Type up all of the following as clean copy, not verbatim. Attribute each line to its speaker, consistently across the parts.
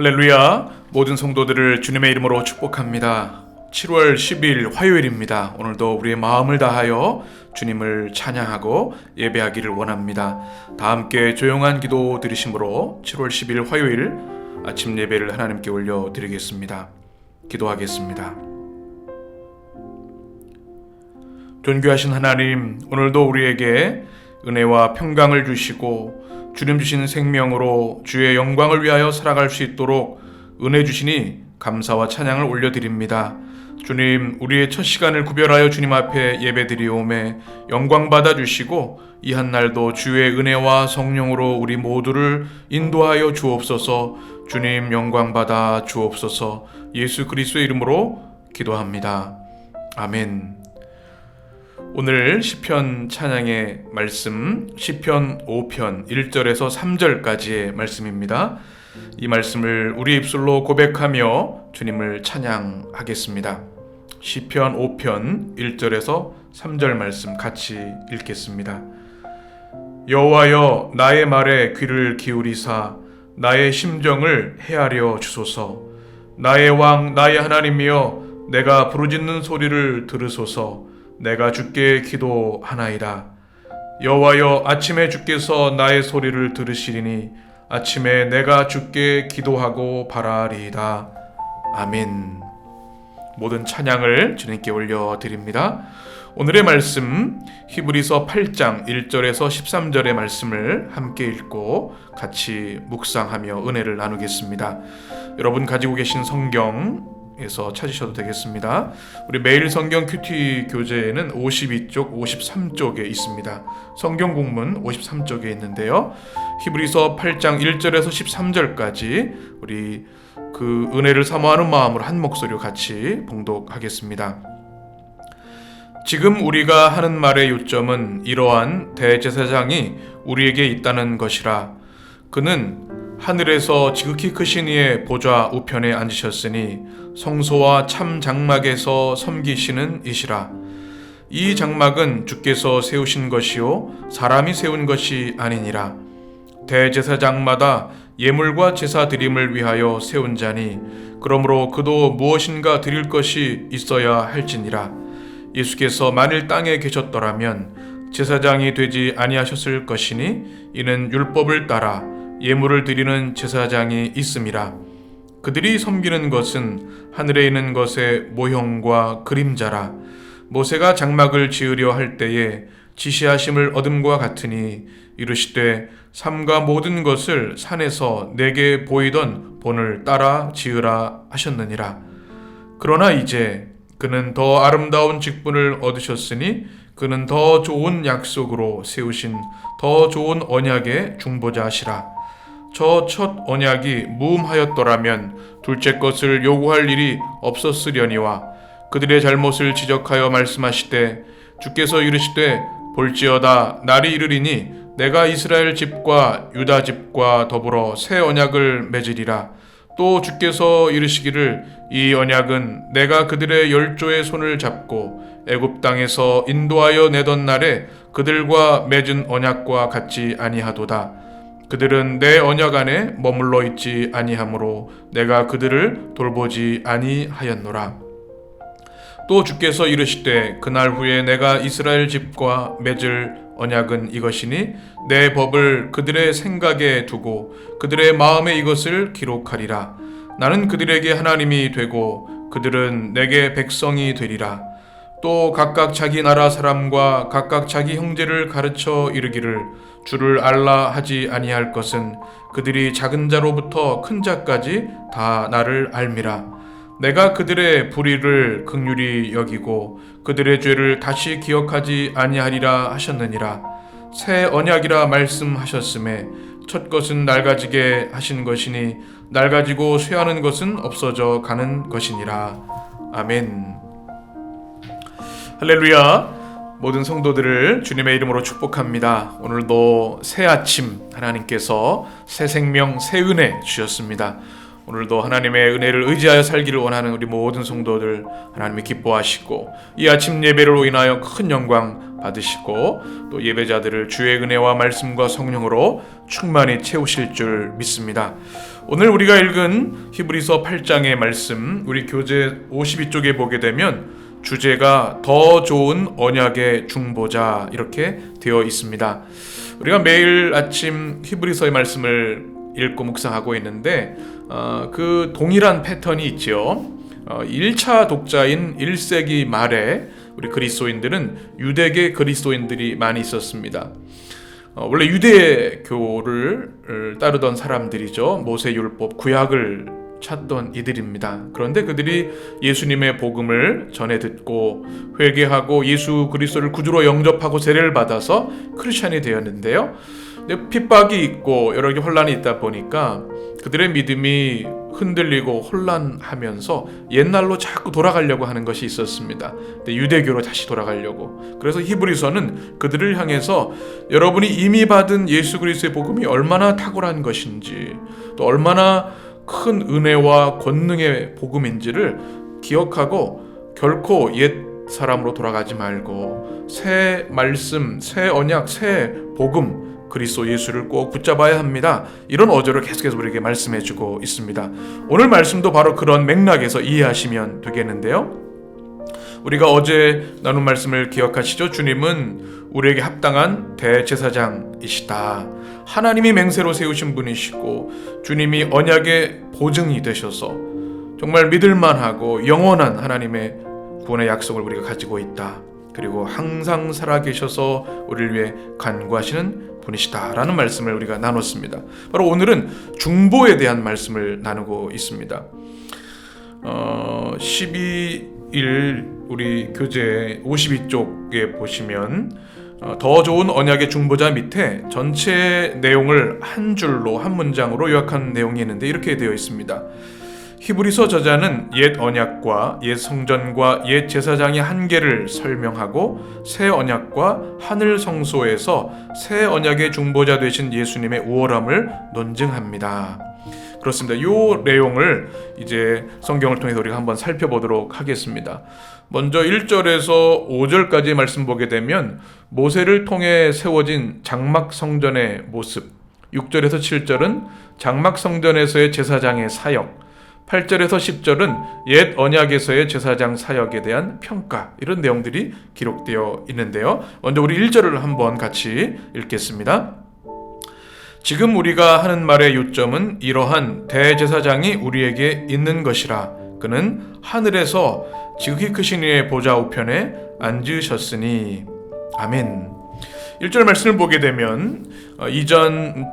Speaker 1: 할렐루야. 모든 성도들을 주님의 이름으로 축복합니다. 7월 10일 화요일입니다. 오늘도 우리의 마음을 다하여 주님을 찬양하고 예배하기를 원합니다. 다 함께 조용한 기도 드리심으로 7월 10일 화요일 아침 예배를 하나님께 올려드리겠습니다. 기도하겠습니다. 존귀하신 하나님, 오늘도 우리에게 은혜와 평강을 주시고 주님 주신 생명으로 주의 영광을 위하여 살아갈 수 있도록 은혜 주시니 감사와 찬양을 올려드립니다. 주님, 우리의 첫 시간을 구별하여 주님 앞에 예배드리오매 영광 받아 주시고 이 한날도 주의 은혜와 성령으로 우리 모두를 인도하여 주옵소서. 주님, 영광 받아 주옵소서. 예수 그리스도의 이름으로 기도합니다. 아멘. 오늘 시편 찬양의 말씀 시편 5편 1절에서 3절까지의 말씀입니다. 이 말씀을 우리 입술로 고백하며 주님을 찬양하겠습니다. 시편 5편 1절에서 3절 말씀 같이 읽겠습니다. 여호와여, 나의 말에 귀를 기울이사 나의 심정을 헤아려 주소서. 나의 왕 나의 하나님이여, 내가 부르짖는 소리를 들으소서. 내가 주께 기도하나이다. 여호와여, 아침에 주께서 나의 소리를 들으시리니 아침에 내가 주께 기도하고 바라리이다. 아멘. 모든 찬양을 주님께 올려드립니다. 오늘의 말씀 히브리서 8장 1절에서 13절의 말씀을 함께 읽고 같이 묵상하며 은혜를 나누겠습니다. 여러분 가지고 계신 성경에서 찾으셔도 되겠습니다. 우리 매일 성경 큐티 교재에는 52쪽, 53쪽에 있습니다. 성경 공문 53쪽에 있는데요. 히브리서 8장 1절에서 13절까지 우리 그 은혜를 사모하는 마음으로 한 목소리로 같이 봉독하겠습니다. 지금 우리가 하는 말의 요점은 이러한 대제사장이 우리에게 있다는 것이라. 그는 하늘에서 지극히 크신 이의 보좌 우편에 앉으셨으니 성소와 참 장막에서 섬기시는 이시라. 이 장막은 주께서 세우신 것이요 사람이 세운 것이 아니니라. 대제사장마다 예물과 제사 드림을 위하여 세운 자니 그러므로 그도 무엇인가 드릴 것이 있어야 할지니라. 예수께서 만일 땅에 계셨더라면 제사장이 되지 아니하셨을 것이니 이는 율법을 따라 예물을 드리는 제사장이 있음이라. 그들이 섬기는 것은 하늘에 있는 것의 모형과 그림자라. 모세가 장막을 지으려 할 때에 지시하심을 얻음과 같으니 이르시되 삼가 모든 것을 산에서 내게 보이던 본을 따라 지으라 하셨느니라. 그러나 이제 그는 더 아름다운 직분을 얻으셨으니 그는 더 좋은 약속으로 세우신 더 좋은 언약의 중보자시라. 저 첫 언약이 무음하였더라면 둘째 것을 요구할 일이 없었으려니와 그들의 잘못을 지적하여 말씀하시되 주께서 이르시되 볼지어다 날이 이르리니 내가 이스라엘 집과 유다 집과 더불어 새 언약을 맺으리라. 또 주께서 이르시기를 이 언약은 내가 그들의 열조의 손을 잡고 애굽 땅에서 인도하여 내던 날에 그들과 맺은 언약과 같지 아니하도다. 그들은 내 언약 안에 머물러 있지 아니하므로 내가 그들을 돌보지 아니하였노라. 또 주께서 이르시되 그날 후에 내가 이스라엘 집과 맺을 언약은 이것이니 내 법을 그들의 생각에 두고 그들의 마음에 이것을 기록하리라. 나는 그들에게 하나님이 되고 그들은 내게 백성이 되리라. 또 각각 자기 나라 사람과 각각 자기 형제를 가르쳐 이르기를 주를 알라 하지 아니할 것은 그들이 작은 자로부터 큰 자까지 다 나를 알미라. 내가 그들의 불의를 긍휼히 여기고 그들의 죄를 다시 기억하지 아니하리라 하셨느니라. 새 언약이라 말씀하셨음에 첫 것은 낡아지게 하신 것이니 낡아지고 쇠하는 것은 없어져 가는 것이니라. 아멘. 할렐루야. 모든 성도들을 주님의 이름으로 축복합니다. 오늘도 새 아침 하나님께서 새 생명 새 은혜 주셨습니다. 오늘도 하나님의 은혜를 의지하여 살기를 원하는 우리 모든 성도들 하나님이 기뻐하시고 이 아침 예배로 인하여 큰 영광 받으시고 또 예배자들을 주의 은혜와 말씀과 성령으로 충만히 채우실 줄 믿습니다. 오늘 우리가 읽은 히브리서 8장의 말씀 우리 교재 52쪽에 보게 되면 주제가 더 좋은 언약의 중보자 이렇게 되어 있습니다. 우리가 매일 아침 히브리서의 말씀을 읽고 묵상하고 있는데 그 동일한 패턴이 있죠. 1차 독자인 1세기 말에 우리 그리스도인들은 유대계 그리스도인들이 많이 있었습니다. 원래 유대교를 따르던 사람들이죠. 모세율법 구약을 찾던 이들입니다. 그런데 그들이 예수님의 복음을 전해 듣고 회개하고 예수 그리스도를 구주로 영접하고 세례를 받아서 크리스찬이 되었는데요. 근데 핍박이 있고 여러 가지 혼란이 있다 보니까 그들의 믿음이 흔들리고 혼란하면서 옛날로 자꾸 돌아가려고 하는 것이 있었습니다. 근데 유대교로 다시 돌아가려고. 그래서 히브리서는 그들을 향해서 여러분이 이미 받은 예수 그리스도의 복음이 얼마나 탁월한 것인지 또 얼마나 큰 은혜와 권능의 복음인지를 기억하고 결코 옛 사람으로 돌아가지 말고 새 말씀, 새 언약, 새 복음 그리스도 예수를 꼭 붙잡아야 합니다. 이런 어조를 계속해서 우리에게 말씀해주고 있습니다. 오늘 말씀도 바로 그런 맥락에서 이해하시면 되겠는데요. 우리가 어제 나눈 말씀을 기억하시죠? 주님은 우리에게 합당한 대제사장이시다. 하나님이 맹세로 세우신 분이시고 주님이 언약의 보증이 되셔서 정말 믿을만하고 영원한 하나님의 구원의 약속을 우리가 가지고 있다. 그리고 항상 살아계셔서 우리를 위해 간구하시는 분이시다라는 말씀을 우리가 나눴습니다. 바로 오늘은 중보에 대한 말씀을 나누고 있습니다. 12일 우리 교재 52쪽에 보시면 더 좋은 언약의 중보자 밑에 전체 내용을 한 줄로 한 문장으로 요약한 내용이 있는데 이렇게 되어 있습니다. 히브리서 저자는 옛 언약과 옛 성전과 옛 제사장의 한계를 설명하고 새 언약과 하늘 성소에서 새 언약의 중보자 되신 예수님의 우월함을 논증합니다. 그렇습니다. 이 내용을 이제 성경을 통해서 우리가 한번 살펴보도록 하겠습니다. 먼저 1절에서 5절까지 말씀 보게 되면 모세를 통해 세워진 장막 성전의 모습, 6절에서 7절은 장막 성전에서의 제사장의 사역, 8절에서 10절은 옛 언약에서의 제사장 사역에 대한 평가, 이런 내용들이 기록되어 있는데요. 먼저 우리 1절을 한번 같이 읽겠습니다. 지금 우리가 하는 말의 요점은 이러한 대제사장이 우리에게 있는 것이라. 그는 하늘에서 지극히 크신 이의 보좌 우편에 앉으셨으니. 아멘. 1절 말씀을 보게 되면 이전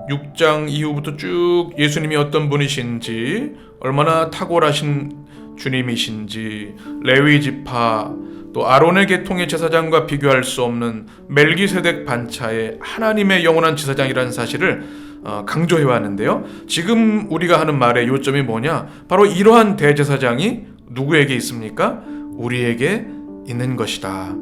Speaker 1: 6장 이후부터 쭉 예수님이 어떤 분이신지, 얼마나 탁월하신 주님이신지, 레위 지파 또 아론의 계통의 제사장과 비교할 수 없는 멜기세덱 반차의 하나님의 영원한 제사장이라는 사실을 강조해 왔는데요. 지금 우리가 하는 말의 요점이 뭐냐? 바로 이러한 대제사장이 누구에게 있습니까? 우리에게 있는 것이다.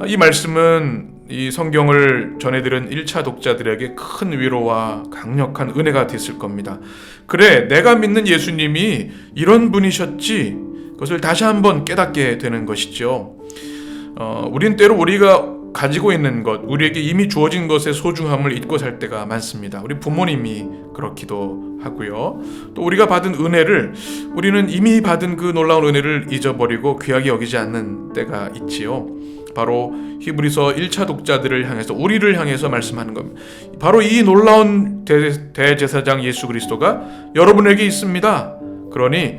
Speaker 1: 이 말씀은 이 성경을 전해들은 1차 독자들에게 큰 위로와 강력한 은혜가 됐을 겁니다. 그래, 내가 믿는 예수님이 이런 분이셨지, 그것을 다시 한번 깨닫게 되는 것이죠. 우린 때로 우리가 가지고 있는 것, 우리에게 이미 주어진 것의 소중함을 잊고 살 때가 많습니다. 우리 부모님이 그렇기도 하고요. 또 우리가 받은 은혜를, 우리는 이미 받은 그 놀라운 은혜를 잊어버리고 귀하게 여기지 않는 때가 있지요. 바로 히브리서 1차 독자들을 향해서, 우리를 향해서 말씀하는 겁니다. 바로 이 놀라운 대제사장 예수 그리스도가 여러분에게 있습니다. 그러니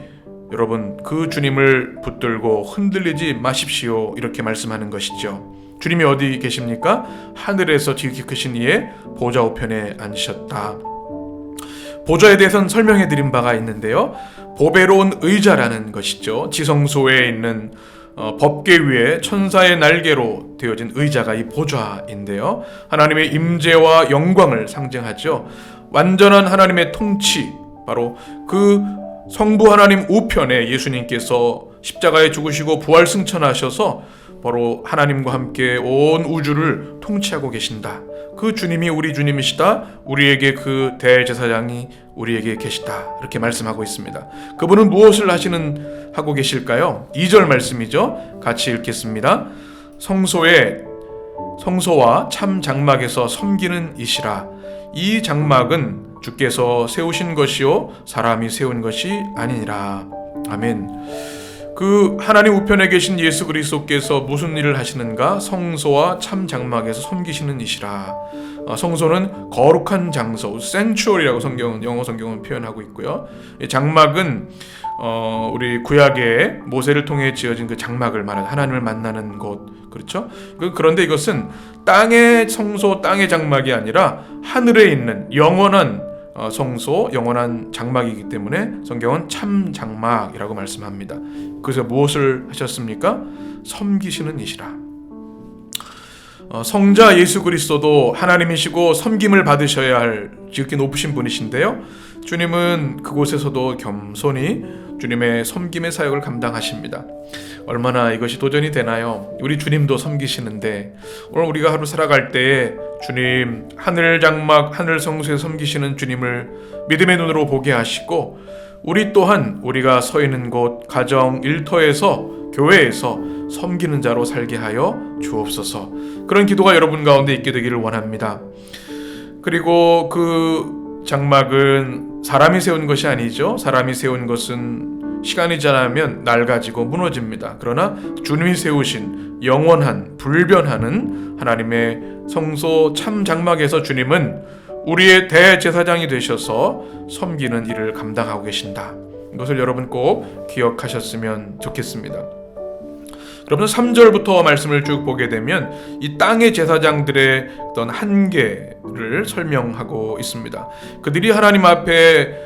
Speaker 1: 여러분 그 주님을 붙들고 흔들리지 마십시오, 이렇게 말씀하는 것이죠. 주님이 어디 계십니까? 하늘에서 지극히 크신 이의 보좌 우편에 앉으셨다. 보좌에 대해서는 설명해 드린 바가 있는데요. 보배로운 의자라는 것이죠. 지성소에 있는 법궤 위에 천사의 날개로 되어진 의자가 이 보좌인데요. 하나님의 임재와 영광을 상징하죠. 완전한 하나님의 통치, 바로 그 성부 하나님 우편에 예수님께서 십자가에 죽으시고 부활 승천하셔서 바로 하나님과 함께 온 우주를 통치하고 계신다. 그 주님이 우리 주님이시다. 우리에게 그 대제사장이 우리에게 계시다. 이렇게 말씀하고 있습니다. 그분은 무엇을 하고 계실까요? 2절 말씀이죠. 같이 읽겠습니다. 성소와 참 장막에서 섬기는 이시라. 이 장막은 주께서 세우신 것이요 사람이 세운 것이 아니니라. 아멘. 그 하나님 우편에 계신 예수 그리스도께서 무슨 일을 하시는가? 성소와 참 장막에서 섬기시는 이시라. 성소는 거룩한 장소, sanctuary라고 영어 성경은 표현하고 있고요. 장막은 우리 구약의 모세를 통해 지어진 그 장막을 말하는 하나님을 만나는 곳, 그렇죠? 그런데 이것은 땅의 성소, 땅의 장막이 아니라 하늘에 있는 영원한 성소, 영원한 장막이기 때문에 성경은 참 장막이라고 말씀합니다. 그래서 무엇을 하셨습니까? 섬기시는 이시라. 성자 예수 그리스도도 하나님이시고 섬김을 받으셔야 할 지극히 높으신 분이신데요. 주님은 그곳에서도 겸손히 주님의 섬김의 사역을 감당하십니다. 얼마나 이것이 도전이 되나요? 우리 주님도 섬기시는데 오늘 우리가 하루 살아갈 때에 주님 하늘 장막, 하늘 성소에 섬기시는 주님을 믿음의 눈으로 보게 하시고 우리 또한 우리가 서 있는 곳, 가정, 일터에서, 교회에서 섬기는 자로 살게 하여 주옵소서. 그런 기도가 여러분 가운데 있게 되기를 원합니다. 그리고 그 장막은 사람이 세운 것이 아니죠. 사람이 세운 것은 시간이 지나면 낡아지고 무너집니다. 그러나 주님이 세우신 영원한 불변하는 하나님의 성소 참 장막에서 주님은 우리의 대제사장이 되셔서 섬기는 일을 감당하고 계신다. 이것을 여러분 꼭 기억하셨으면 좋겠습니다. 여러분 3절부터 말씀을 쭉 보게 되면 이 땅의 제사장들의 어떤 한계를 설명하고 있습니다. 그들이 하나님 앞에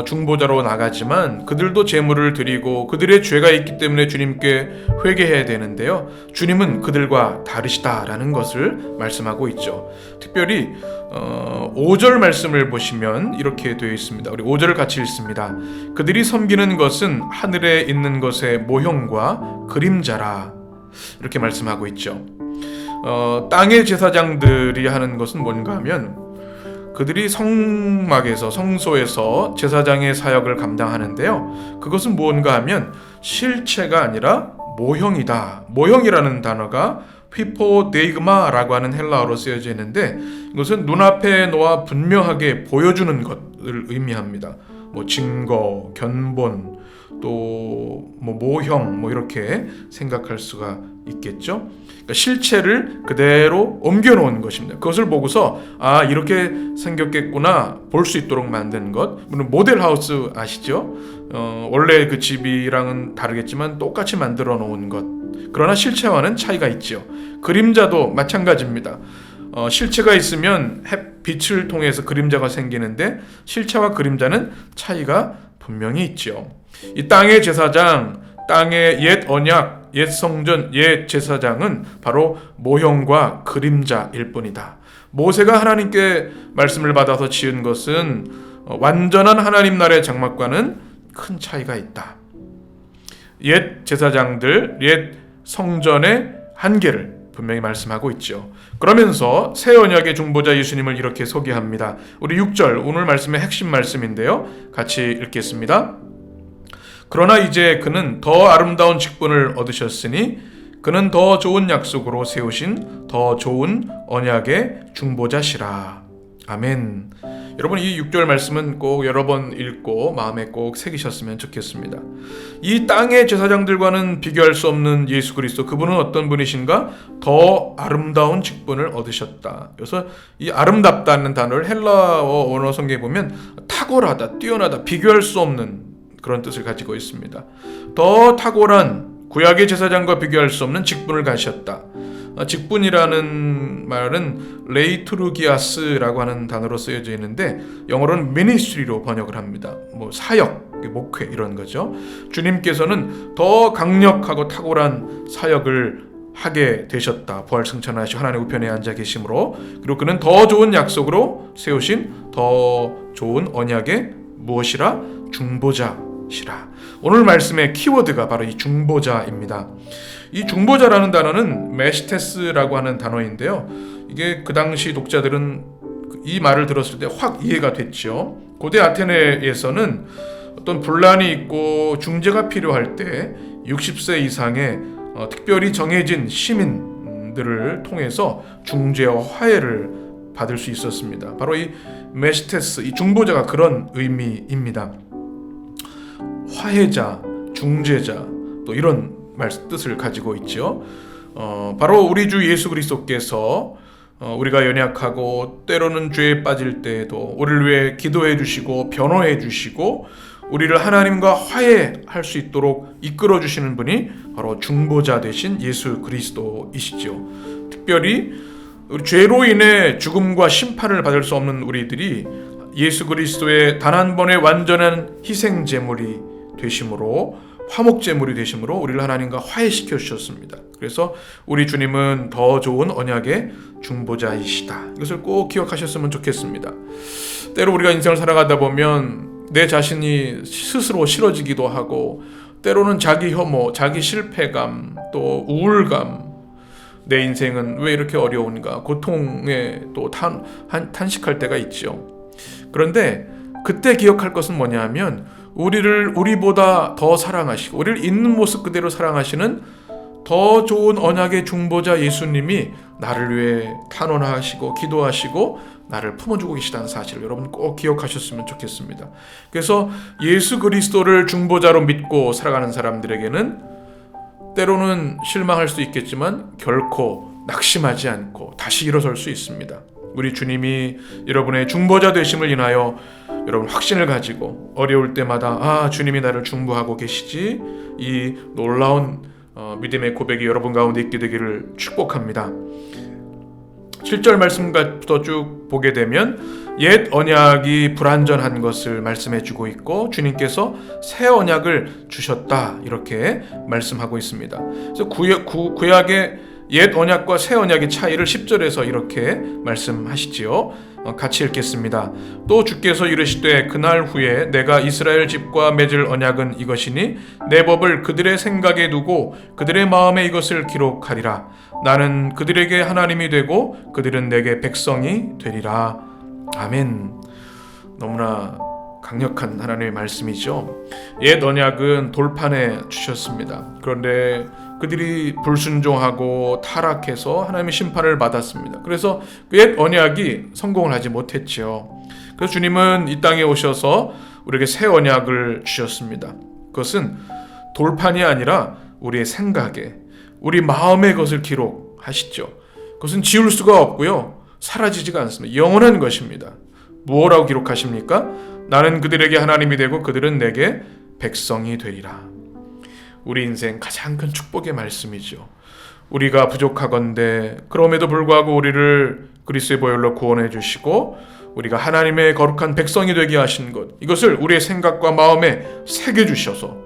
Speaker 1: 중보자로 나가지만 그들도 제물을 드리고 그들의 죄가 있기 때문에 주님께 회개해야 되는데요. 주님은 그들과 다르시다라는 것을 말씀하고 있죠. 특별히 5절 말씀을 보시면 이렇게 되어 있습니다. 우리 5절을 같이 읽습니다. 그들이 섬기는 것은 하늘에 있는 것의 모형과 그림자라. 이렇게 말씀하고 있죠. 땅의 제사장들이 하는 것은 뭔가 하면 그들이 성막에서 성소에서 제사장의 사역을 감당하는데요. 그것은 무언가 하면 실체가 아니라 모형이다. 모형이라는 단어가 휘포데이그마라고 하는 헬라어로 쓰여져 있는데 이것은 눈앞에 놓아 분명하게 보여주는 것을 의미합니다. 증거, 견본, 또 모형 이렇게 생각할 수가 있겠죠. 그러니까 실체를 그대로 옮겨놓은 것입니다. 그것을 보고서 이렇게 생겼겠구나 볼 수 있도록 만든 것. 물론 모델하우스 아시죠? 원래 그 집이랑은 다르겠지만 똑같이 만들어 놓은 것. 그러나 실체와는 차이가 있죠. 그림자도 마찬가지입니다. 실체가 있으면 햇빛을 통해서 그림자가 생기는데 실체와 그림자는 차이가 분명히 있죠. 이 땅의 제사장, 땅의 옛 언약, 옛 성전, 옛 제사장은 바로 모형과 그림자일 뿐이다. 모세가 하나님께 말씀을 받아서 지은 것은 완전한 하나님 나라의 장막과는 큰 차이가 있다. 옛 제사장들, 옛 성전의 한계를 분명히 말씀하고 있죠. 그러면서 새 언약의 중보자 예수님을 이렇게 소개합니다. 우리 6절 오늘 말씀의 핵심 말씀인데요. 같이 읽겠습니다. 그러나 이제 그는 더 아름다운 직분을 얻으셨으니 그는 더 좋은 약속으로 세우신 더 좋은 언약의 중보자시라. 아멘. 여러분 이 6절 말씀은 꼭 여러 번 읽고 마음에 꼭 새기셨으면 좋겠습니다. 이 땅의 제사장들과는 비교할 수 없는 예수 그리스도, 그분은 어떤 분이신가? 더 아름다운 직분을 얻으셨다. 그래서 이 아름답다는 단어를 헬라어 원어 성경에 보면 탁월하다, 뛰어나다, 비교할 수 없는 그런 뜻을 가지고 있습니다. 더 탁월한 구약의 제사장과 비교할 수 없는 직분을 가셨다. 직분이라는 말은 레이투르기아스라고 하는 단어로 쓰여져 있는데 영어로는 미니스트리로 번역을 합니다. 사역, 목회 이런 거죠. 주님께서는 더 강력하고 탁월한 사역을 하게 되셨다. 부활 승천하시고 하나님 우편에 앉아 계심으로, 그리고 그는 더 좋은 약속으로 세우신 더 좋은 언약의 무엇이라? 중보자시라. 오늘 말씀의 키워드가 바로 이 중보자입니다. 이 중보자라는 단어는 메시테스라고 하는 단어인데요. 이게 그 당시 독자들은 이 말을 들었을 때 확 이해가 됐죠. 고대 아테네에서는 어떤 분란이 있고 중재가 필요할 때 60세 이상의 특별히 정해진 시민들을 통해서 중재와 화해를 받을 수 있었습니다. 바로 이 메시테스, 이 중보자가 그런 의미입니다. 화해자, 중재자, 또 이런 뜻을 가지고 있죠. 바로 우리 주 예수 그리스도께서 우리가 연약하고 때로는 죄에 빠질 때에도 우리를 위해 기도해 주시고 변호해 주시고 우리를 하나님과 화해할 수 있도록 이끌어 주시는 분이 바로 중보자 되신 예수 그리스도이시죠. 특별히 죄로 인해 죽음과 심판을 받을 수 없는 우리들이 예수 그리스도의 단 한 번의 완전한 희생 제물이 되심으로, 화목 제물이 되심으로 우리를 하나님과 화해시켜 주셨습니다. 그래서 우리 주님은 더 좋은 언약의 중보자이시다. 이것을 꼭 기억하셨으면 좋겠습니다. 때로 우리가 인생을 살아가다 보면 내 자신이 스스로 싫어지기도 하고, 때로는 자기 혐오, 자기 실패감, 또 우울감, 내 인생은 왜 이렇게 어려운가, 고통에 또 탄식할 때가 있죠. 그런데 그때 기억할 것은 뭐냐 하면, 우리를 우리보다 더 사랑하시고 우리를 있는 모습 그대로 사랑하시는 더 좋은 언약의 중보자 예수님이 나를 위해 탄원하시고 기도하시고 나를 품어주고 계시다는 사실을 여러분 꼭 기억하셨으면 좋겠습니다. 그래서 예수 그리스도를 중보자로 믿고 살아가는 사람들에게는 때로는 실망할 수 있겠지만 결코 낙심하지 않고 다시 일어설 수 있습니다. 우리 주님이 여러분의 중보자 되심을 인하여 여러분 확신을 가지고 어려울 때마다 주님이 나를 중보하고 계시지, 이 놀라운 믿음의 고백이 여러분 가운데 있게 되기를 축복합니다. 7절 말씀부터 쭉 보게 되면 옛 언약이 불완전한 것을 말씀해 주고 있고 주님께서 새 언약을 주셨다 이렇게 말씀하고 있습니다. 그래서 구약의 옛 언약과 새 언약의 차이를 10절에서 이렇게 말씀하시지요. 같이 읽겠습니다. 또 주께서 이르시되 그날 후에 내가 이스라엘 집과 맺을 언약은 이것이니 내 법을 그들의 생각에 두고 그들의 마음에 이것을 기록하리라. 나는 그들에게 하나님이 되고 그들은 내게 백성이 되리라. 아멘. 너무나 강력한 하나님의 말씀이죠. 옛 언약은 돌판에 주셨습니다. 그런데 그들이 불순종하고 타락해서 하나님의 심판을 받았습니다. 그래서 그 옛 언약이 성공을 하지 못했죠. 그래서 주님은 이 땅에 오셔서 우리에게 새 언약을 주셨습니다. 그것은 돌판이 아니라 우리의 생각에, 우리 마음의 것을 기록하시죠. 그것은 지울 수가 없고요, 사라지지가 않습니다. 영원한 것입니다. 무엇라고 기록하십니까? 나는 그들에게 하나님이 되고 그들은 내게 백성이 되리라. 우리 인생 가장 큰 축복의 말씀이죠. 우리가 부족하건대 그럼에도 불구하고 우리를 그리스도의 보혈로 구원해 주시고 우리가 하나님의 거룩한 백성이 되게 하신 것, 이것을 우리의 생각과 마음에 새겨 주셔서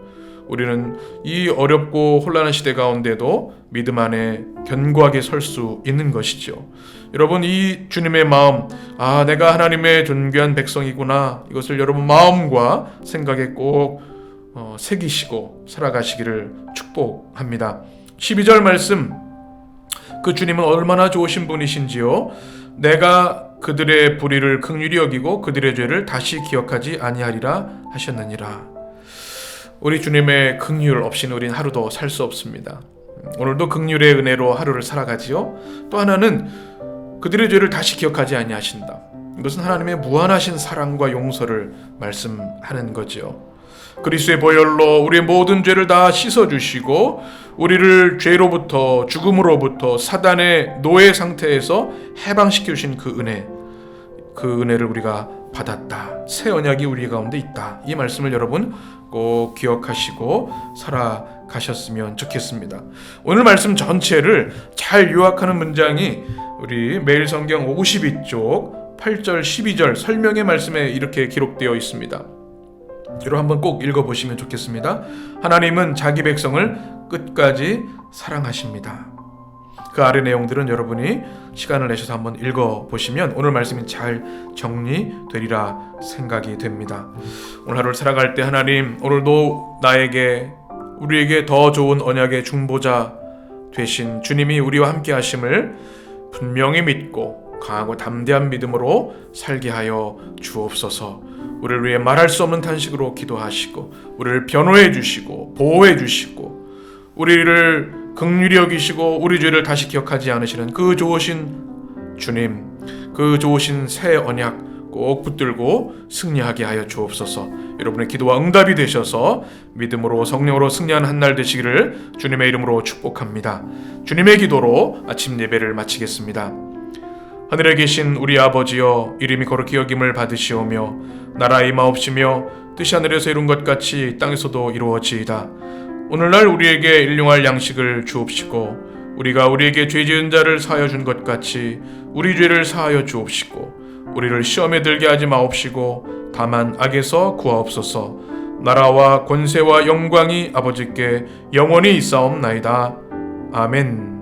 Speaker 1: 우리는 이 어렵고 혼란한 시대 가운데도 믿음 안에 견고하게 설 수 있는 것이죠. 여러분, 이 주님의 마음, 내가 하나님의 존귀한 백성이구나, 이것을 여러분 마음과 생각에 꼭 새기시고 살아가시기를 축복합니다. 12절 말씀, 그 주님은 얼마나 좋으신 분이신지요. 내가 그들의 불의를 긍휼히 여기고 그들의 죄를 다시 기억하지 아니하리라 하셨느니라. 우리 주님의 긍휼 없이는 우린 하루도 살 수 없습니다. 오늘도 긍휼의 은혜로 하루를 살아가지요. 또 하나는 그들의 죄를 다시 기억하지 아니하신다. 이것은 하나님의 무한하신 사랑과 용서를 말씀하는 거죠. 그리스도의 보혈로 우리의 모든 죄를 다 씻어주시고 우리를 죄로부터, 죽음으로부터, 사단의 노예 상태에서 해방시켜 주신 그 은혜를 우리가 받았다. 새 언약이 우리 가운데 있다. 이 말씀을 여러분 꼭 기억하시고 살아가셨으면 좋겠습니다. 오늘 말씀 전체를 잘 요약하는 문장이 우리 매일 성경 52쪽 8절 12절 설명의 말씀에 이렇게 기록되어 있습니다. 여러분 한번 꼭 읽어보시면 좋겠습니다. 하나님은 자기 백성을 끝까지 사랑하십니다. 그 아래 내용들은 여러분이 시간을 내셔서 한번 읽어보시면 오늘 말씀이 잘 정리되리라 생각이 됩니다. 오늘 하루를 살아갈 때 하나님, 오늘도 우리에게 더 좋은 언약의 중보자 되신 주님이 우리와 함께 하심을 분명히 믿고 강하고 담대한 믿음으로 살게 하여 주옵소서. 우리를 위해 말할 수 없는 탄식으로 기도하시고 우리를 변호해 주시고 보호해 주시고 우리를 긍휼히 여기시고 우리 죄를 다시 기억하지 않으시는 그 좋으신 주님, 그 좋으신 새 언약 꼭 붙들고 승리하게 하여 주옵소서. 여러분의 기도와 응답이 되셔서 믿음으로 성령으로 승리하는 한 날 되시기를 주님의 이름으로 축복합니다. 주님의 기도로 아침 예배를 마치겠습니다. 하늘에 계신 우리 아버지여, 이름이 거룩히 여김을 받으시오며 나라 임하옵시며 뜻이 하늘에서 이룬 것 같이 땅에서도 이루어지이다. 오늘날 우리에게 일용할 양식을 주옵시고 우리가 우리에게 죄 지은 자를 사하여 준 것 같이 우리 죄를 사하여 주옵시고 우리를 시험에 들게 하지 마옵시고 다만 악에서 구하옵소서. 나라와 권세와 영광이 아버지께 영원히 있사옵나이다. 아멘.